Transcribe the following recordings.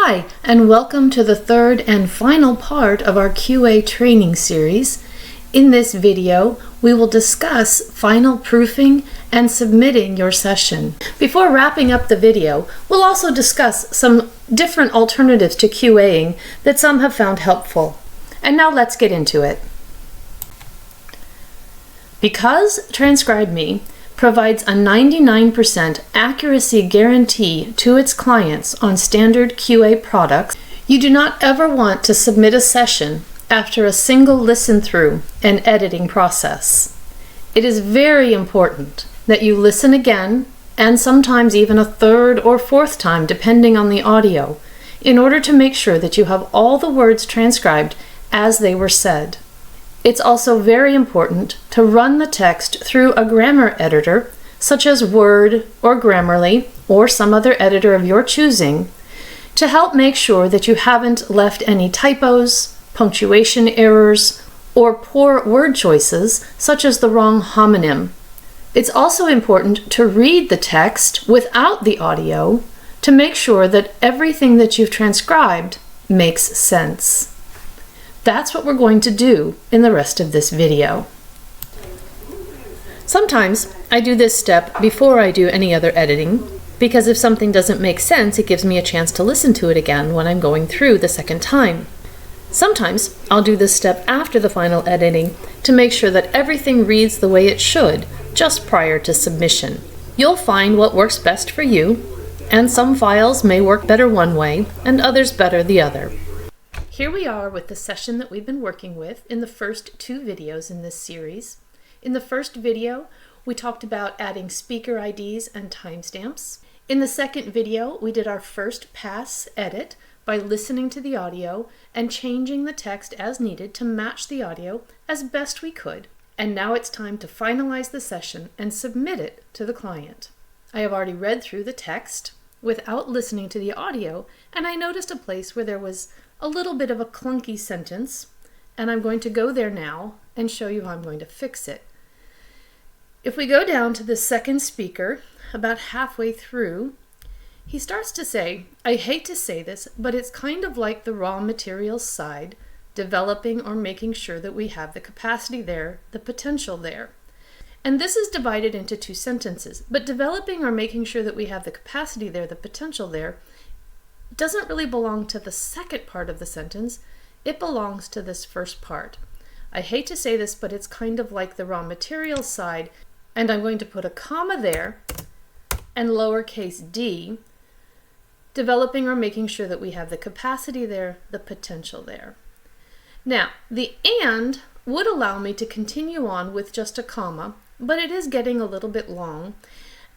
Hi, and welcome to the third and final part of our QA training series. In this video, we will discuss final proofing and submitting your session. Before wrapping up the video, we'll also discuss some different alternatives to QAing that some have found helpful. And now let's get into it. Because TranscribeMe provides a 99% accuracy guarantee to its clients on standard QA products, you do not ever want to submit a session after a single listen through and editing process. It is very important that you listen again, and sometimes even a third or fourth time depending on the audio, in order to make sure that you have all the words transcribed as they were said. It's also very important to run the text through a grammar editor, such as Word or Grammarly or some other editor of your choosing, to help make sure that you haven't left any typos, punctuation errors, or poor word choices, such as the wrong homonym. It's also important to read the text without the audio to make sure that everything that you've transcribed makes sense. That's what we're going to do in the rest of this video. Sometimes I do this step before I do any other editing, because if something doesn't make sense, it gives me a chance to listen to it again when I'm going through the second time. Sometimes I'll do this step after the final editing to make sure that everything reads the way it should just prior to submission. You'll find what works best for you, and some files may work better one way and others better the other. Here we are with the session that we've been working with in the first two videos in this series. In the first video, we talked about adding speaker IDs and timestamps. In the second video, we did our first pass edit by listening to the audio and changing the text as needed to match the audio as best we could. And now it's time to finalize the session and submit it to the client. I have already read through the text without listening to the audio, and I noticed a place where there was a little bit of a clunky sentence, and I'm going to go there now and show you how I'm going to fix it. If we go down to the second speaker, about halfway through, he starts to say, I hate to say this, but it's kind of like the raw materials side, developing or making sure that we have the capacity there, the potential there. And this is divided into two sentences, but developing or making sure that we have the capacity there, the potential there, doesn't really belong to the second part of the sentence. It belongs to this first part. I hate to say this, but it's kind of like the raw materials side, and I'm going to put a comma there and lowercase d, developing or making sure that we have the capacity there, the potential there. Now, the and would allow me to continue on with just a comma, but it is getting a little bit long,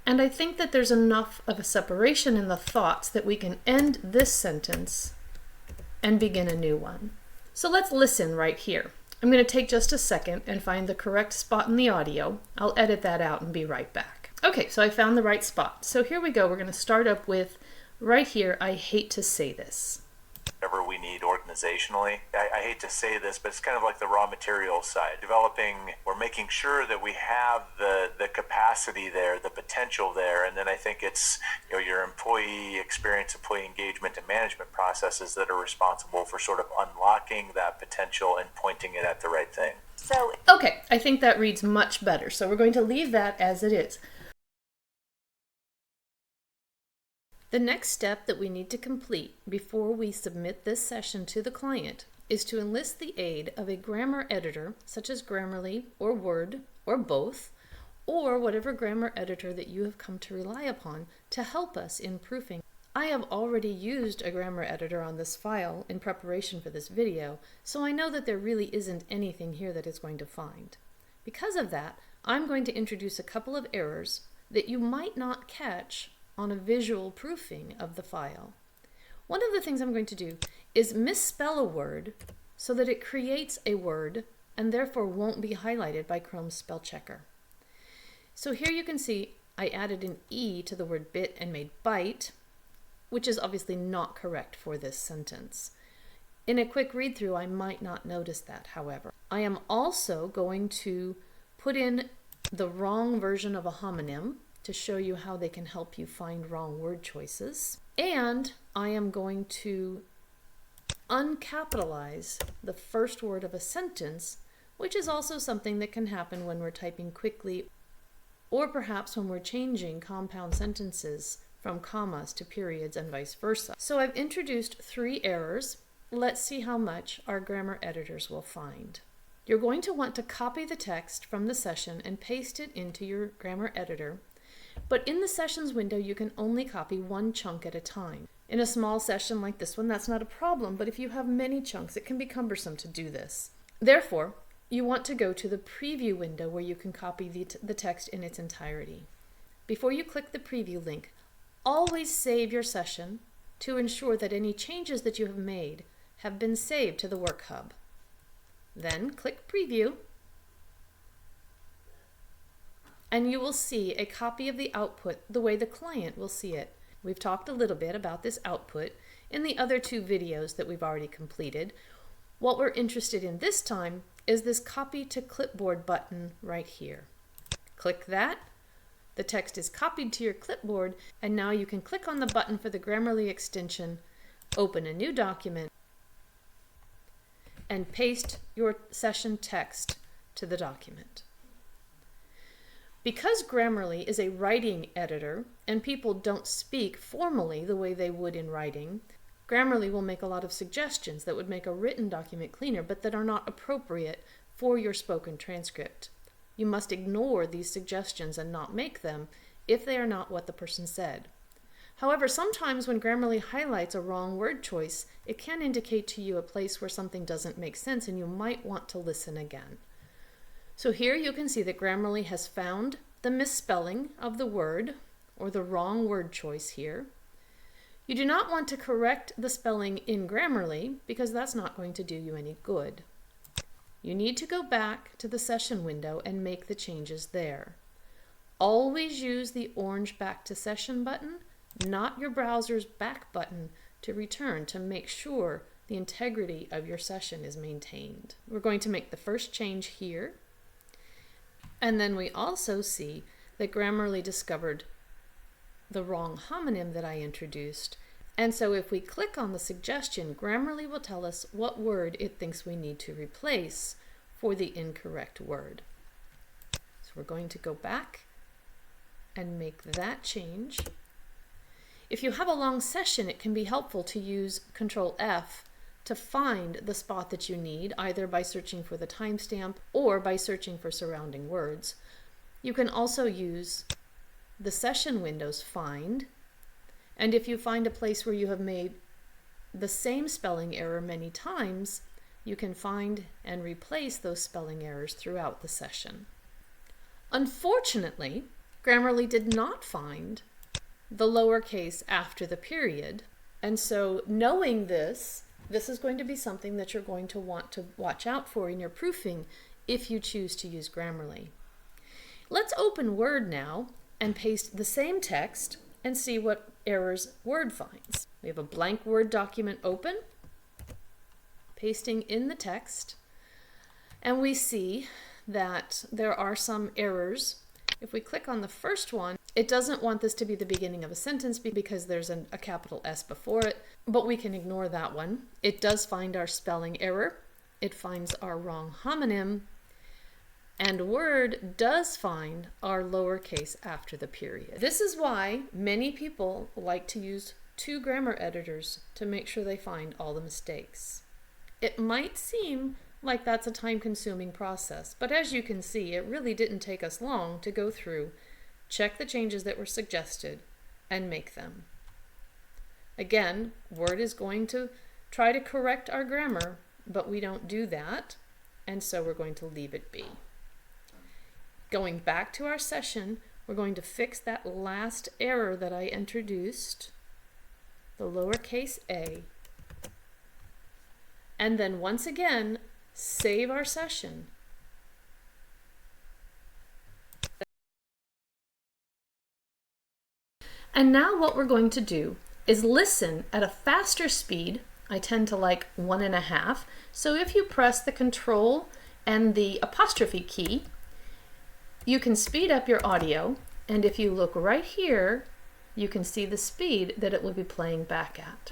and I think that there's enough of a separation in the thoughts that we can end this sentence and begin a new one. So let's listen right here. I'm going to take just a second and find the correct spot in the audio. I'll edit that out and be right back. Okay, so I found the right spot. So here we go. We're going to start up with right here, I hate to say this. Whatever we need organizationally. I hate to say this, but it's kind of like the raw materials side. Developing or making sure that we have the capacity there, the potential there, and then I think it's your employee experience, employee engagement, and management processes that are responsible for sort of unlocking that potential and pointing it at the right thing. Okay, I think that reads much better. So we're going to leave that as it is. The next step that we need to complete before we submit this session to the client is to enlist the aid of a grammar editor, such as Grammarly or Word or both, or whatever grammar editor that you have come to rely upon to help us in proofing. I have already used a grammar editor on this file in preparation for this video, so I know that there really isn't anything here that it's going to find. Because of that, I'm going to introduce a couple of errors that you might not catch on a visual proofing of the file. One of the things I'm going to do is misspell a word so that it creates a word and therefore won't be highlighted by Chrome's spell checker. So here you can see I added an E to the word bit and made bite, which is obviously not correct for this sentence. In a quick read through, I might not notice that, however. I am also going to put in the wrong version of a homonym to show you how they can help you find wrong word choices. And I am going to uncapitalize the first word of a sentence, which is also something that can happen when we're typing quickly, or perhaps when we're changing compound sentences from commas to periods and vice versa. So I've introduced 3 errors. Let's see how much our grammar editors will find. You're going to want to copy the text from the session and paste it into your grammar editor, but in the sessions window you can only copy 1 chunk at a time. In a small session like this one, that's not a problem, but if you have many chunks, it can be cumbersome to do this. Therefore, you want to go to the preview window where you can copy the text in its entirety. Before you click the preview link, always save your session to ensure that any changes that you have made have been saved to the Work Hub. Then click Preview, and you will see a copy of the output the way the client will see it. We've talked a little bit about this output in the other 2 videos that we've already completed. What we're interested in this time is this Copy to Clipboard button right here. Click that. The text is copied to your clipboard, and now you can click on the button for the Grammarly extension, open a new document, and paste your session text to the document. Because Grammarly is a writing editor and people don't speak formally the way they would in writing, Grammarly will make a lot of suggestions that would make a written document cleaner, but that are not appropriate for your spoken transcript. You must ignore these suggestions and not make them if they are not what the person said. However, sometimes when Grammarly highlights a wrong word choice, it can indicate to you a place where something doesn't make sense and you might want to listen again. So here you can see that Grammarly has found the misspelling of the word or the wrong word choice here. You do not want to correct the spelling in Grammarly because that's not going to do you any good. You need to go back to the session window and make the changes there. Always use the orange Back to Session button, not your browser's back button, to return to make sure the integrity of your session is maintained. We're going to make the first change here. And then we also see that Grammarly discovered the wrong homonym that I introduced. And so if we click on the suggestion, Grammarly will tell us what word it thinks we need to replace for the incorrect word. So we're going to go back and make that change. If you have a long session, it can be helpful to use Control F to find the spot that you need, either by searching for the timestamp or by searching for surrounding words. You can also use the session window's Find, and if you find a place where you have made the same spelling error many times, you can find and replace those spelling errors throughout the session. Unfortunately, Grammarly did not find the lowercase after the period, and so knowing this is going to be something that you're going to want to watch out for in your proofing if you choose to use Grammarly. Let's open Word now and paste the same text and see what errors Word finds. We have a blank Word document open, pasting in the text, and we see that there are some errors. If we click on the first one, it doesn't want this to be the beginning of a sentence because there's a capital S before it, but we can ignore that one. It does find our spelling error. It finds our wrong homonym, and Word does find our lowercase after the period. This is why many people like to use 2 grammar editors to make sure they find all the mistakes. It might seem like that's a time-consuming process, but as you can see, it really didn't take us long to go through, check the changes that were suggested, and make them. Again, Word is going to try to correct our grammar, but we don't do that, and so we're going to leave it be. Going back to our session, we're going to fix that last error that I introduced, the lowercase a, and then once again, save our session. And now what we're going to do is listen at a faster speed. I tend to like 1.5. So if you press the Control and the apostrophe key, you can speed up your audio. And if you look right here, you can see the speed that it will be playing back at.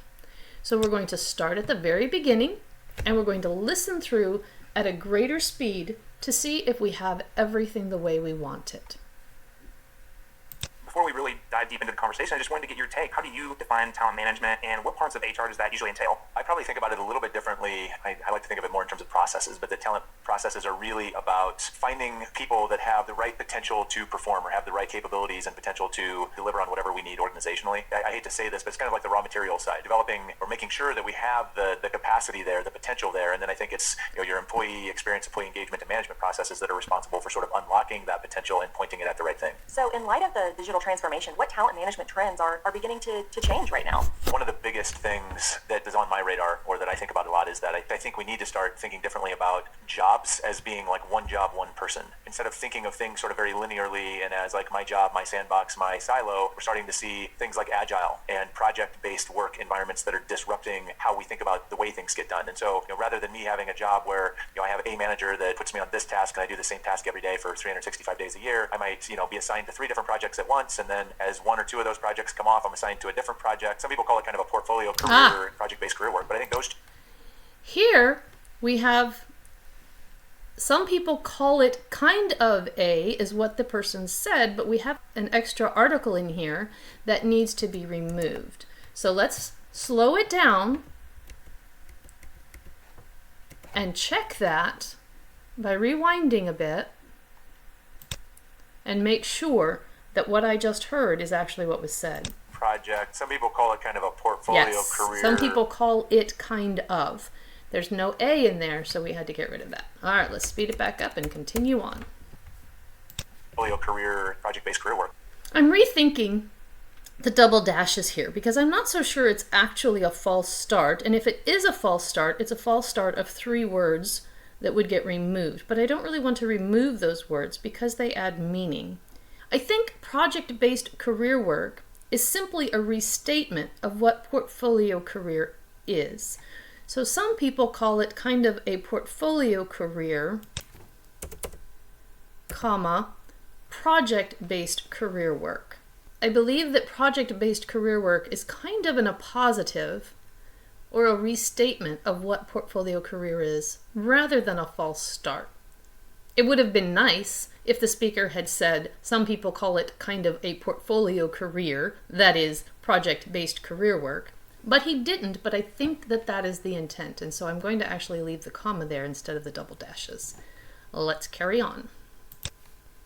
So we're going to start at the very beginning, and we're going to listen through at a greater speed to see if we have everything the way we want it. Before we really dive deep into the conversation, I just wanted to get your take. How do you define talent management, and what parts of HR does that usually entail? I probably think about it a little bit differently. I like to think of it more in terms of processes, but the talent processes are really about finding people that have the right potential to perform or have the right capabilities and potential to deliver on whatever we need organizationally. I hate to say this, but it's kind of like the raw material side, developing or making sure that we have the capacity there, the potential there, and then I think it's your employee experience, employee engagement, and management processes that are responsible for sort of unlocking that potential and pointing it at the right thing. So in light of the digital transformation, what talent management trends are beginning to change right now? One of the biggest things that is on my radar, or that I think about a lot, is that I think we need to start thinking differently about jobs as being like one job, one person. Instead of thinking of things sort of very linearly and as like my job, my sandbox, my silo, we're starting to see things like agile and project-based work environments that are disrupting how we think about the way things get done. And so, rather than me having a job where, I have a manager that puts me on this task and I do the same task every day for 365 days a year, I might, be assigned to 3 different projects at once, and then as 1 or 2 of those projects come off, I'm assigned to a different project. Some people call it kind of a portfolio career, project-based career work, but I think those... Here we have, some people call it kind of is what the person said, but we have an extra article in here that needs to be removed. So let's slow it down and check that by rewinding a bit and make sure that what I just heard is actually what was said. Project. Some people call it kind of a portfolio career. Some people call it kind of. There's no A in there, so we had to get rid of that. All right, let's speed it back up and continue on. Portfolio career, project-based career work. I'm rethinking the double dashes here because I'm not so sure it's actually a false start. And if it is a false start, it's a false start of 3 words that would get removed. But I don't really want to remove those words because they add meaning. I think project-based career work is simply a restatement of what portfolio career is. So some people call it kind of a portfolio career, comma, project-based career work. I believe that project-based career work is kind of an appositive or a restatement of what portfolio career is, rather than a false start. It would have been nice if the speaker had said, some people call it kind of a portfolio career, that is, project-based career work, but he didn't, but I think that that is the intent, and so I'm going to actually leave the comma there instead of the double dashes. Let's carry on.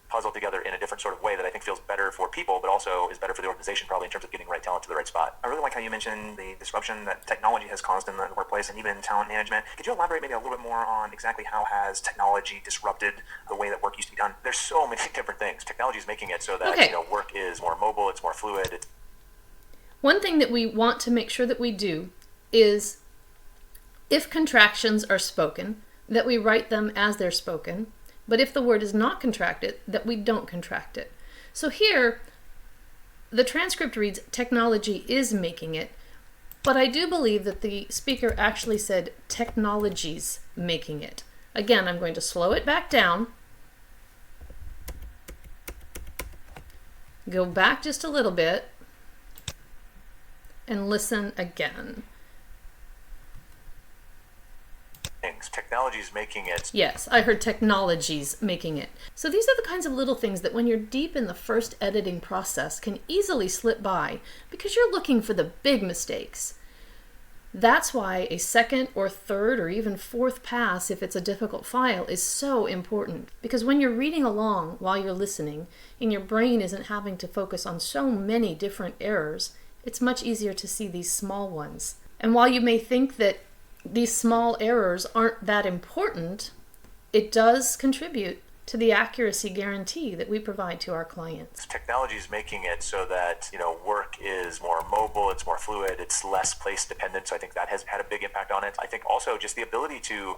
Puzzle together in a different sort of way that I think feels better for people, but also is better for the organization probably in terms of getting right talent to the right spot. I really like how you mentioned the disruption that technology has caused in the workplace and even in talent management. Could you elaborate maybe a little bit more on exactly how has technology disrupted the way that work used to be done? There's so many different things. Technology is making it so that work is more mobile, it's more fluid. One thing that we want to make sure that we do is, if contractions are spoken, that we write them as they're spoken. But if the word is not contracted, that we don't contract it. So here, the transcript reads, technology is making it, but I do believe that the speaker actually said technology's making it. Again, I'm going to slow it back down, go back just a little bit, and listen again. Technology is making it. Yes, I heard technology's making it. So these are the kinds of little things that when you're deep in the first editing process can easily slip by because you're looking for the big mistakes. That's why a second or third or even fourth pass, if it's a difficult file, is so important. Because when you're reading along while you're listening and your brain isn't having to focus on so many different errors, it's much easier to see these small ones. And while you may think that these small errors aren't that important, it does contribute to the accuracy guarantee that we provide to our clients. Technology is making it so that, work is more mobile, it's more fluid, it's less place dependent. So I think that has had a big impact on it. I think also just the ability to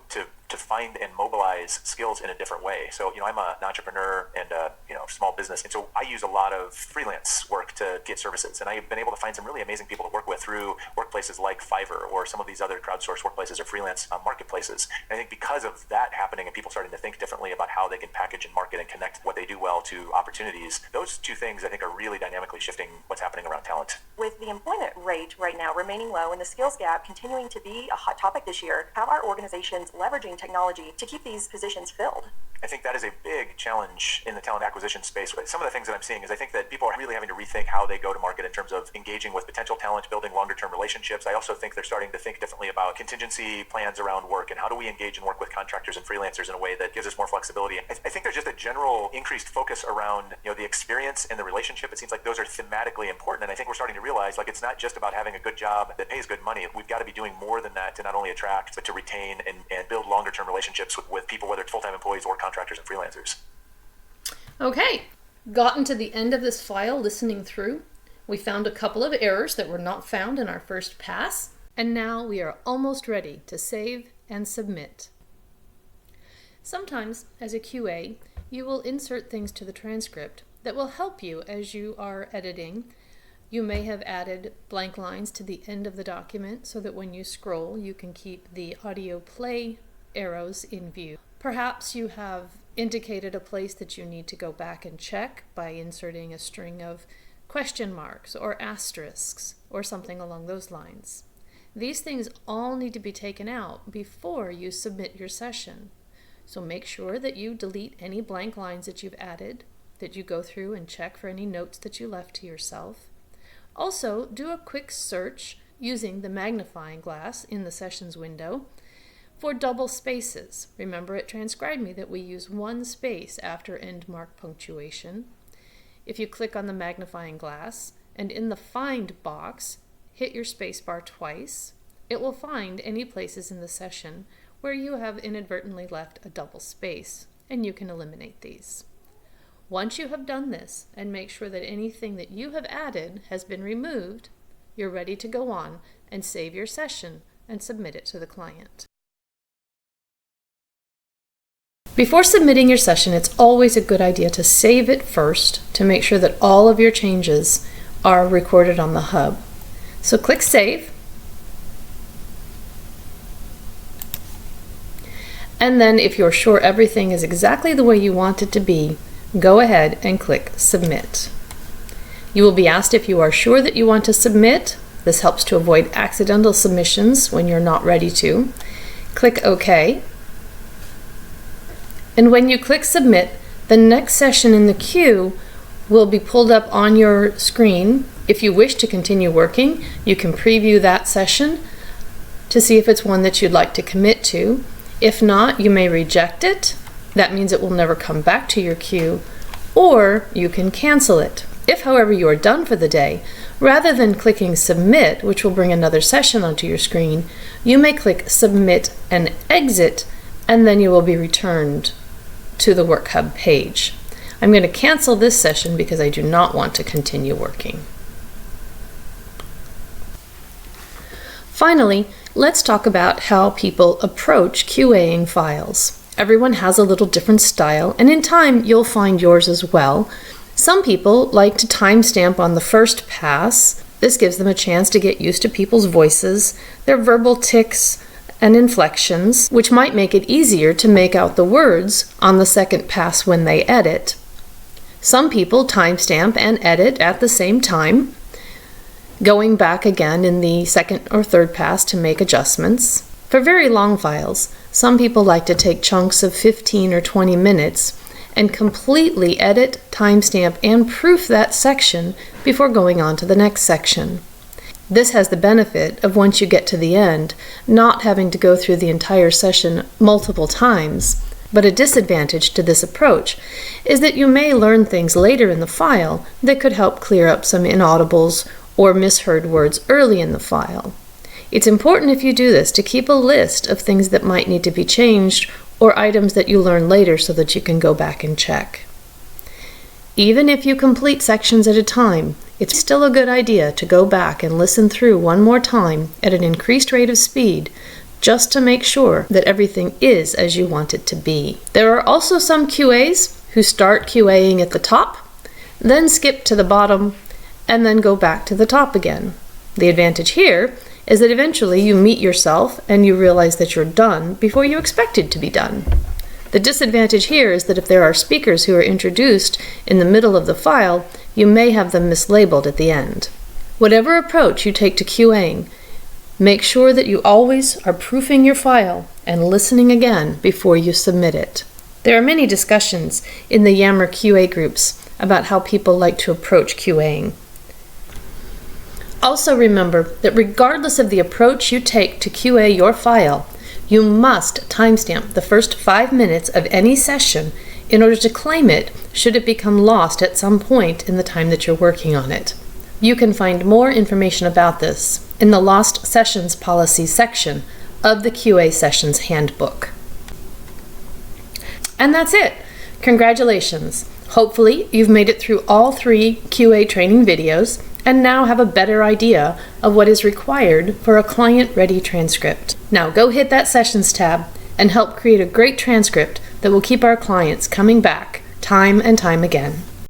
to find and mobilize skills in a different way. So, I'm an entrepreneur and a small business, and so I use a lot of freelance work to get services, and I've been able to find some really amazing people to work with through workplaces like Fiverr or some of these other crowdsourced workplaces or freelance marketplaces. And I think because of that happening and people starting to think differently about how they can package and market and connect what they do well to opportunities, those two things I think are really dynamically shifting what's happening around talent. With the employment rate right now remaining low and the skills gap continuing to be a hot topic this year, how are organizations leveraging technology to keep these positions filled? I think that is a big challenge in the talent acquisition space. Some of the things that I'm seeing is I think that people are really having to rethink how they go to market in terms of engaging with potential talent, building longer-term relationships. I also think they're starting to think differently about contingency plans around work and how do we engage and work with contractors and freelancers in a way that gives us more flexibility. I think there's just a general increased focus around the experience and the relationship. It seems like those are thematically important, and I think we're starting to realize it's not just about having a good job that pays good money. We've got to be doing more than that to not only attract but to retain and build longer-term relationships with people, whether it's full-time employees or contractors and freelancers. Okay, gotten to the end of this file listening through. We found a couple of errors that were not found in our first pass, and now we are almost ready to save and submit. Sometimes, as a QA, you will insert things to the transcript that will help you as you are editing. You may have added blank lines to the end of the document so that when you scroll, you can keep the audio play arrows in view. Perhaps you have indicated a place that you need to go back and check by inserting a string of question marks or asterisks or something along those lines. These things all need to be taken out before you submit your session. So make sure that you delete any blank lines that you've added, that you go through and check for any notes that you left to yourself. Also, do a quick search using the magnifying glass in the sessions window for double spaces. Remember at TranscribeMe that we use one space after end mark punctuation. If you click on the magnifying glass and in the Find box, hit your spacebar twice, it will find any places in the session where you have inadvertently left a double space, and you can eliminate these. Once you have done this and make sure that anything that you have added has been removed, you're ready to go on and save your session and submit it to the client. Before submitting your session, it's always a good idea to save it first to make sure that all of your changes are recorded on the hub. So click Save, and then if you're sure everything is exactly the way you want it to be, go ahead and click Submit. You will be asked if you are sure that you want to submit. This helps to avoid accidental submissions when you're not ready to. Click OK. And when you click Submit, the next session in the queue will be pulled up on your screen. If you wish to continue working, you can preview that session to see if it's one that you'd like to commit to. If not, you may reject it. That means it will never come back to your queue, or you can cancel it. If, however, you are done for the day, rather than clicking Submit, which will bring another session onto your screen, you may click Submit and Exit, and then you will be returned to the Work Hub page. I'm going to cancel this session because I do not want to continue working. Finally, let's talk about how people approach QAing files. Everyone has a little different style, and in time you'll find yours as well. Some people like to timestamp on the first pass. This gives them a chance to get used to people's voices, their verbal tics, and inflections, which might make it easier to make out the words on the second pass when they edit. Some people timestamp and edit at the same time, going back again in the second or third pass to make adjustments. For very long files, some people like to take chunks of 15 or 20 minutes and completely edit, timestamp, and proof that section before going on to the next section. This has the benefit of, once you get to the end, not having to go through the entire session multiple times. But a disadvantage to this approach is that you may learn things later in the file that could help clear up some inaudibles or misheard words early in the file. It's important, if you do this, to keep a list of things that might need to be changed or items that you learn later so that you can go back and check. Even if you complete sections at a time, it's still a good idea to go back and listen through one more time at an increased rate of speed just to make sure that everything is as you want it to be. There are also some QAs who start QAing at the top, then skip to the bottom, and then go back to the top again. The advantage here is that eventually you meet yourself and you realize that you're done before you expected to be done. The disadvantage here is that if there are speakers who are introduced in the middle of the file, you may have them mislabeled at the end. Whatever approach you take to QAing, make sure that you always are proofing your file and listening again before you submit it. There are many discussions in the Yammer QA groups about how people like to approach QAing. Also remember that regardless of the approach you take to QA your file, you must timestamp the first 5 minutes of any session in order to claim it should it become lost at some point in the time that you're working on it. You can find more information about this in the Lost Sessions Policy section of the QA Sessions Handbook. And that's it. Congratulations. Hopefully you've made it through all 3 QA training videos and now have a better idea of what is required for a client-ready transcript. Now go hit that Sessions tab and help create a great transcript that will keep our clients coming back time and time again.